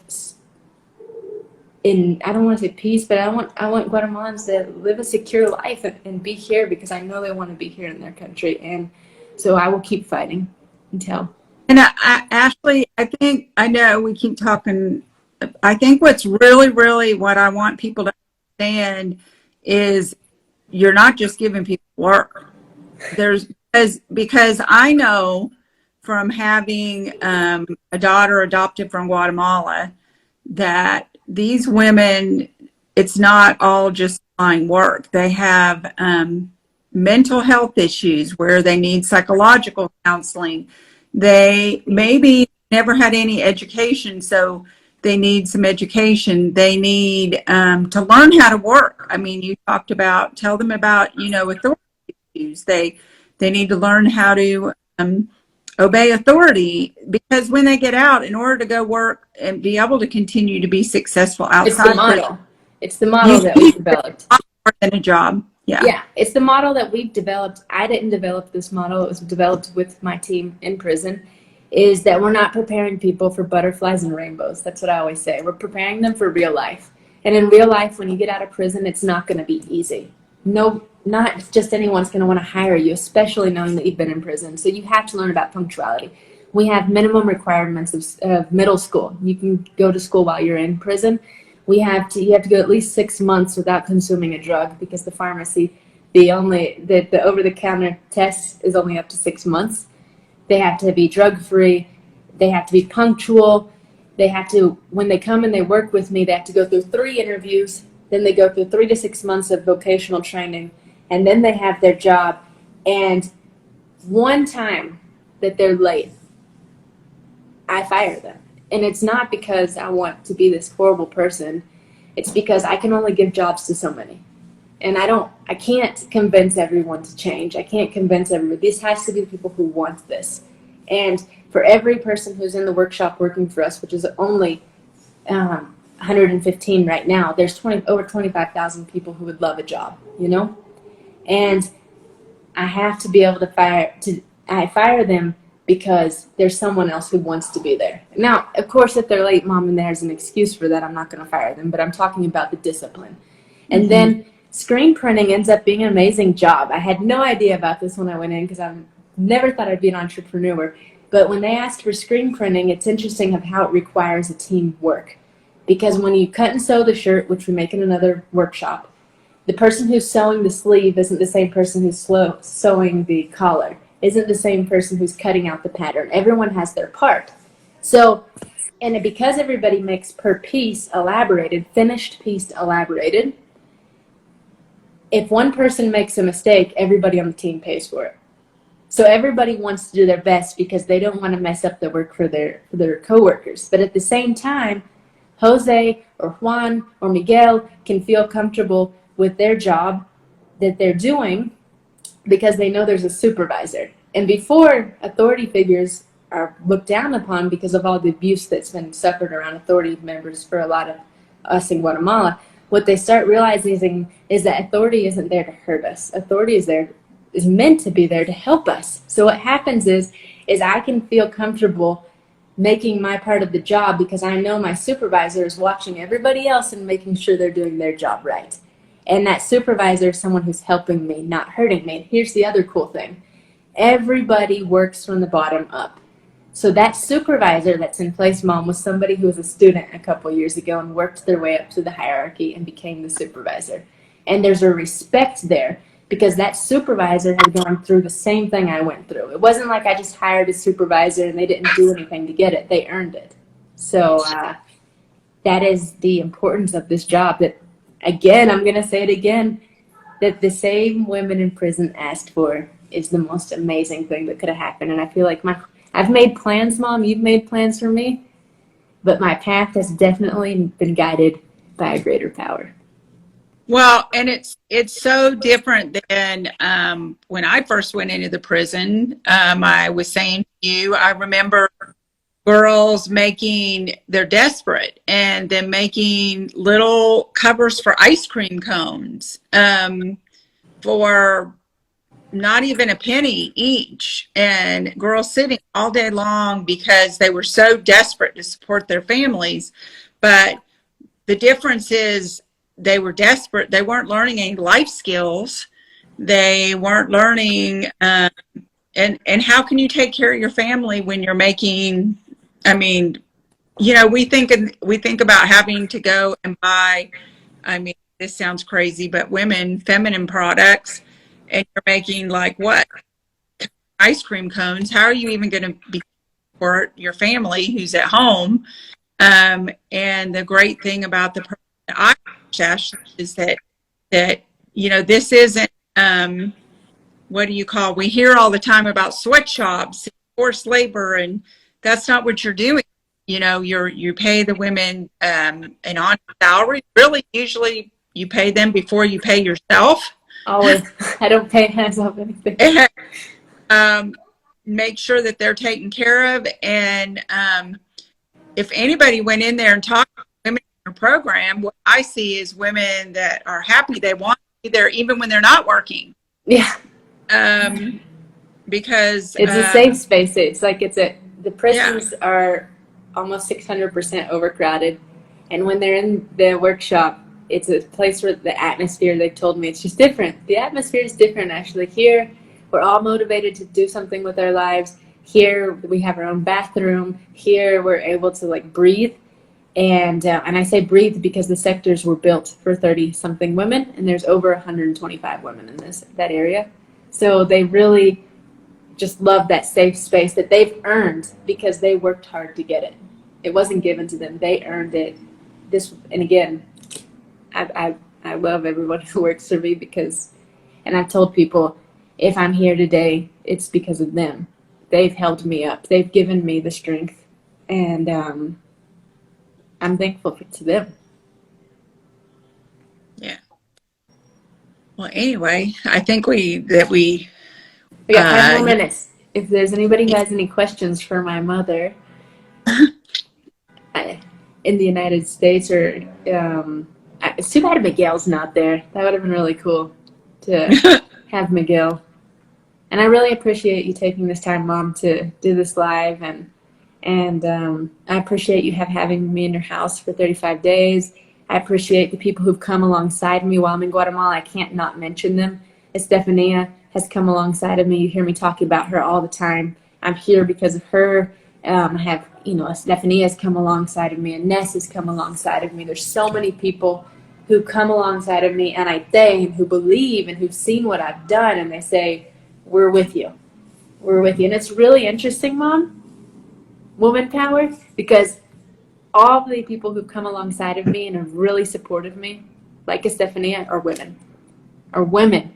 [SPEAKER 1] in, I don't want to say peace, but I want Guatemalans to live a secure life and be here, because I know they want to be here in their country. And so I will keep fighting until.
[SPEAKER 2] And Ashley, I know we keep talking. I think what's really what I want people to understand is you're not just giving people work. Because I know from having a daughter adopted from Guatemala that these women, it's not all just fine work. They have mental health issues where they need psychological counseling. They maybe never had any education, so they need some education. They need to learn how to work. I mean, you talked about, tell them about, authority issues. They need to learn how to obey authority, because when they get out, in order to go work and be able to continue to be successful outside,
[SPEAKER 1] it's the model that we've developed.
[SPEAKER 2] More than a job.
[SPEAKER 1] Yeah, it's the model that we've developed. I didn't develop this model. It was developed with my team in prison, is that we're not preparing people for butterflies and rainbows. That's what I always say. We're preparing them for real life. And in real life, when you get out of prison, it's not going to be easy. No, not just anyone's going to want to hire you, especially knowing that you've been in prison. So you have to learn about punctuality. We have minimum requirements of middle school. You can go to school while you're in prison. You have to go at least 6 months without consuming a drug, because the pharmacy, the over-the-counter test is only up to 6 months. They have to be drug-free. They have to be punctual. They have to, when they come and they work with me, they have to go through 3 interviews. Then they go through 3 to 6 months of vocational training, and then they have their job. And one time that they're late, I fire them. And it's not because I want to be this horrible person. It's because I can only give jobs to so many. And I can't convince everyone to change. I can't convince everyone. This has to be the people who want this. And for every person who's in the workshop working for us, which is only 115 right now, there's over 25,000 people who would love a job, And I have to be able to I fire them because there's someone else who wants to be there. Now, of course, if they're late, mom, and there's an excuse for that, I'm not going to fire them, but I'm talking about the discipline. And then screen printing ends up being an amazing job. I had no idea about this when I went in, because I never thought I'd be an entrepreneur. But when they asked for screen printing, it's interesting of how it requires a team work. Because when you cut and sew the shirt, which we make in another workshop, the person who's sewing the sleeve isn't the same person who's sewing the collar, isn't the same person who's cutting out the pattern. Everyone has their part. So, and because everybody makes per piece elaborated, finished piece elaborated, if one person makes a mistake, everybody on the team pays for it. So everybody wants to do their best because they don't want to mess up the work for their coworkers. But at the same time, Jose or Juan or Miguel can feel comfortable with their job that they're doing because they know there's a supervisor. And before, authority figures are looked down upon because of all the abuse that's been suffered around authority members for a lot of us in Guatemala. What they start realizing is that authority isn't there to hurt us. Authority is meant to be there to help us. So what happens is I can feel comfortable making my part of the job because I know my supervisor is watching everybody else and making sure they're doing their job right. And that supervisor is someone who's helping me, not hurting me. And here's the other cool thing. Everybody works from the bottom up. So that supervisor that's in place, Mom, was somebody who was a student a couple years ago and worked their way up to the hierarchy and became the supervisor. And there's a respect there because that supervisor had gone through the same thing I went through. It wasn't like I just hired a supervisor and they didn't do anything to get it. They earned it. So that is the importance of this job that, again, I'm going to say it again, that the same women in prison asked for is the most amazing thing that could have happened. And I feel like I've made plans, Mom. You've made plans for me. But my path has definitely been guided by a greater power.
[SPEAKER 2] Well, and it's so different than when I first went into the prison. I was saying to you, I remember girls making, they're desperate, and then making little covers for ice cream cones for not even a penny each, and girls sitting all day long because they were so desperate to support their families. But the difference is they were desperate. They weren't learning any life skills. They weren't learning, and how can you take care of your family when you're making, I mean, we think about having to go and buy, I mean, this sounds crazy, but women, feminine products, and you're making like what? Ice cream cones. How are you even going to be for your family who's at home? And the great thing about the program that I teach is that this isn't what do you call? We hear all the time about sweatshops, forced labor, and that's not what you're doing. You pay the women an honest salary. Really, usually you pay them before you pay yourself.
[SPEAKER 1] Always. I don't pay myself anything.
[SPEAKER 2] Make sure that they're taken care of. And if anybody went in there and talked to women in your program, what I see is women that are happy. They want to be there even when they're not working.
[SPEAKER 1] Yeah.
[SPEAKER 2] Because
[SPEAKER 1] it's a safe space. It's like the prisons are almost 600% overcrowded. And when they're in the workshop, it's a place where the atmosphere, they've told me, it's just different. The atmosphere is different, actually. Here, we're all motivated to do something with our lives. Here, we have our own bathroom. Here, we're able to, like, breathe. And I say breathe because the sectors were built for 30-something women, and there's over 125 women in that area. So they really just love that safe space that they've earned because they worked hard to get it. It wasn't given to them. They earned it. And again, I love everyone who works for me and I've told people, if I'm here today, it's because of them. They've held me up. They've given me the strength, and I'm thankful to them.
[SPEAKER 2] Yeah. Well, anyway, I think we
[SPEAKER 1] got 5 more minutes. If there's anybody who has any questions for my mother in the United States, or it's too bad Miguel's not there. That would have been really cool to have Miguel. And I really appreciate you taking this time, Mom, to do this live, and I appreciate you having me in your house for 35 days. I appreciate the people who've come alongside me while I'm in Guatemala. I can't not mention them. Estefania has come alongside of me. You hear me talking about her all the time. I'm here because of her. I have, Estefania has come alongside of me, and Ness has come alongside of me. There's so many people who come alongside of me, and I thank, who believe, and who've seen what I've done, and they say, we're with you. We're with you. And it's really interesting, Mom, woman power, because all the people who've come alongside of me and have really supported me, like Estefania, are women.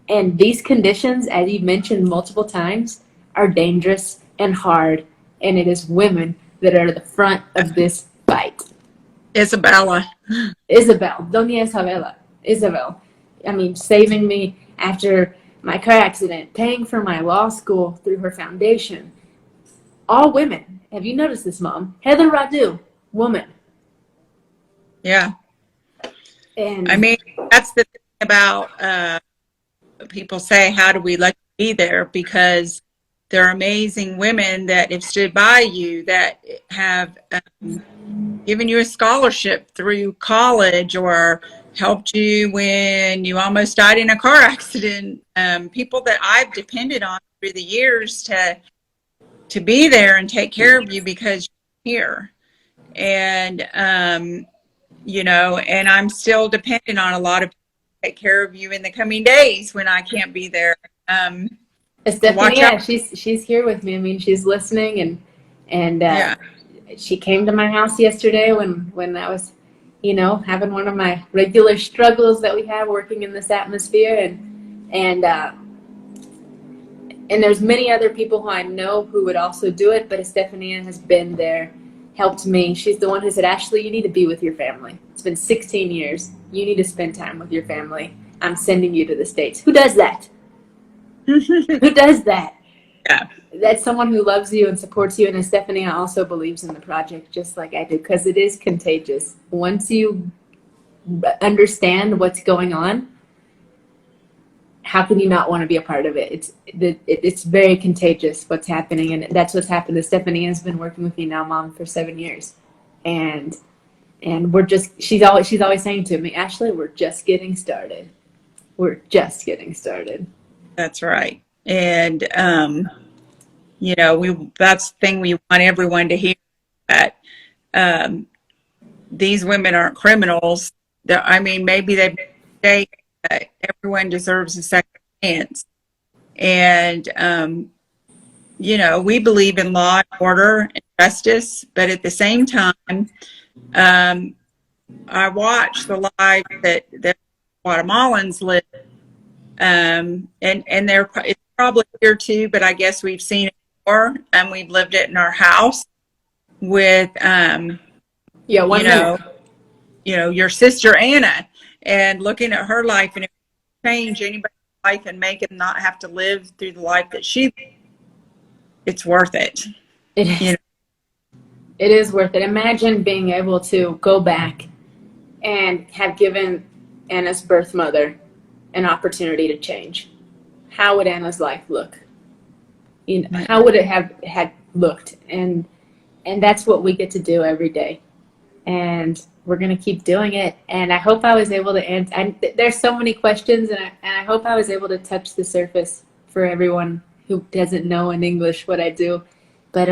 [SPEAKER 1] And these conditions, as you've mentioned multiple times, are dangerous and hard. And it is women that are at the front of this fight.
[SPEAKER 2] Isabel,
[SPEAKER 1] Doña Isabel. I mean, saving me after my car accident, paying for my law school through her foundation. All women. Have you noticed this, Mom? Heather Radu, woman.
[SPEAKER 2] Yeah.
[SPEAKER 1] And
[SPEAKER 2] I mean, that's the thing about people say, how do we let you be there? Because there are amazing women that have stood by you, that have given you a scholarship through college, or helped you when you almost died in a car accident. People that I've depended on through the years to be there and take care of you because you're here. And, and I'm still dependent on a lot of people to take care of you in the coming days when I can't be there.
[SPEAKER 1] Estefania, she's here with me. I mean, she's listening, and she came to my house yesterday when I was, having one of my regular struggles that we have working in this atmosphere, and there's many other people who I know who would also do it, but Estefania has been there helped me. She's the one who said, Ashley, you need to be with your family. It's been 16 years. You need to spend time with your family. I'm sending you to the States. Who does that? Who does that?
[SPEAKER 2] Yeah.
[SPEAKER 1] That's someone who loves you and supports you. And Stephanie also believes in the project just like I do, because it is contagious. Once you understand what's going on, how can you not want to be a part of it? It's very contagious what's happening, and that's what's happened to Stephanie. Has been working with me now, Mom, for 7 years, and we're just she's always saying to me, Ashley, we're just getting started. We're just getting started.
[SPEAKER 2] That's right. And that's the thing we want everyone to hear, that um, these women aren't criminals. I mean, maybe they've made a mistake, but everyone deserves a second chance. And we believe in law and order and justice, but at the same time, I watch the lives that Guatemalans live, and it's probably here too, but I guess we've seen it more, and we've lived it in our house with,
[SPEAKER 1] Yeah, one minute.
[SPEAKER 2] Your sister Anna, and looking at her life, and if you change anybody's life and make them not have to live through the life that it's worth it.
[SPEAKER 1] It is. It is worth it. Imagine being able to go back and have given Anna's birth mother an opportunity to change. How would Anna's life look? How would it have had looked? And that's what we get to do every day. And we're going to keep doing it. And I hope I was able to answer. There's so many questions, and I hope I was able to touch the surface for everyone who doesn't know in English what I do. But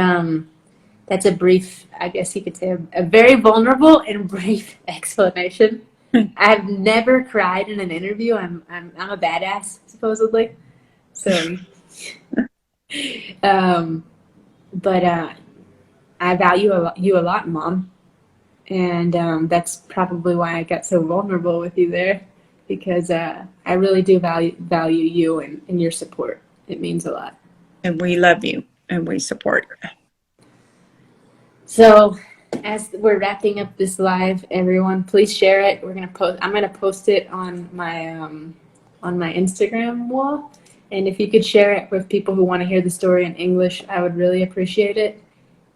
[SPEAKER 1] that's a brief, I guess you could say, a very vulnerable and brief explanation. I've never cried in an interview. I'm a badass, supposedly. So, but I value you a lot, Mom. And that's probably why I got so vulnerable with you there, because I really do value you and your support. It means a lot.
[SPEAKER 2] And we love you, and we support you.
[SPEAKER 1] So, as we're wrapping up this live, everyone, please share it. I'm gonna post it on my Instagram wall, and if you could share it with people who want to hear the story in English, I would really appreciate it.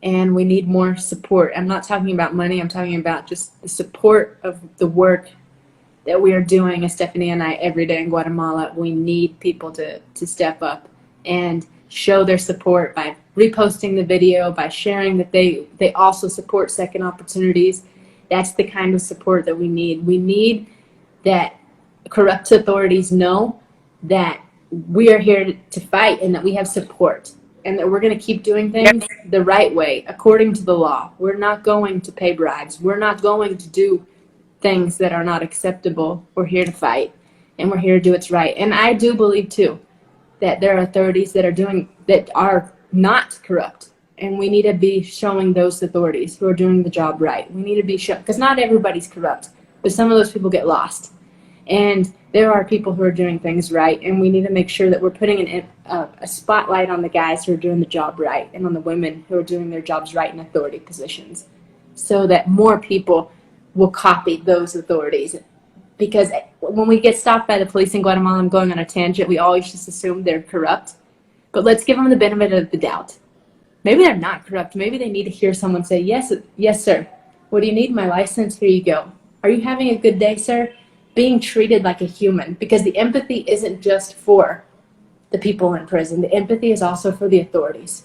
[SPEAKER 1] And we need more support. I'm not talking about money. I'm talking about just the support of the work that we are doing, as Stephanie and I, every day in Guatemala. We need people to step up and show their support by reposting the video, by sharing that they also support second opportunities. That's the kind of support that we need. We need that corrupt authorities know that we are here to fight and that we have support, and that we're going to keep doing things the right way, according to the law. We're not going to pay bribes. We're not going to do things that are not acceptable. We're here to fight, and we're here to do what's right. And I do believe, too, that there are authorities that are not corrupt. And we need to be showing those authorities who are doing the job right. We need to be shown, because not everybody's corrupt, but some of those people get lost. And there are people who are doing things right, and we need to make sure that we're putting a spotlight on the guys who are doing the job right, and on the women who are doing their jobs right in authority positions, so that more people will copy those authorities. Because when we get stopped by the police in Guatemala, I'm going on a tangent, we always just assume they're corrupt. But let's give them the benefit of the doubt. Maybe they're not corrupt. Maybe they need to hear someone say, yes, sir. What do you need? My license? Here you go. Are you having a good day, sir? Being treated like a human, because the empathy isn't just for the people in prison. The empathy is also for the authorities.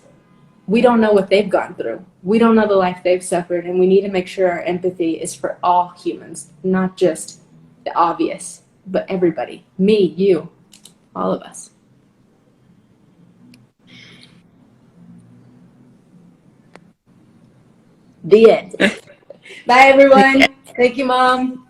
[SPEAKER 1] We don't know what they've gone through. We don't know the life they've suffered, and we need to make sure our empathy is for all humans, not just the obvious, but everybody. Me, you, all of us. The end. Bye, everyone. Thank you, Mom.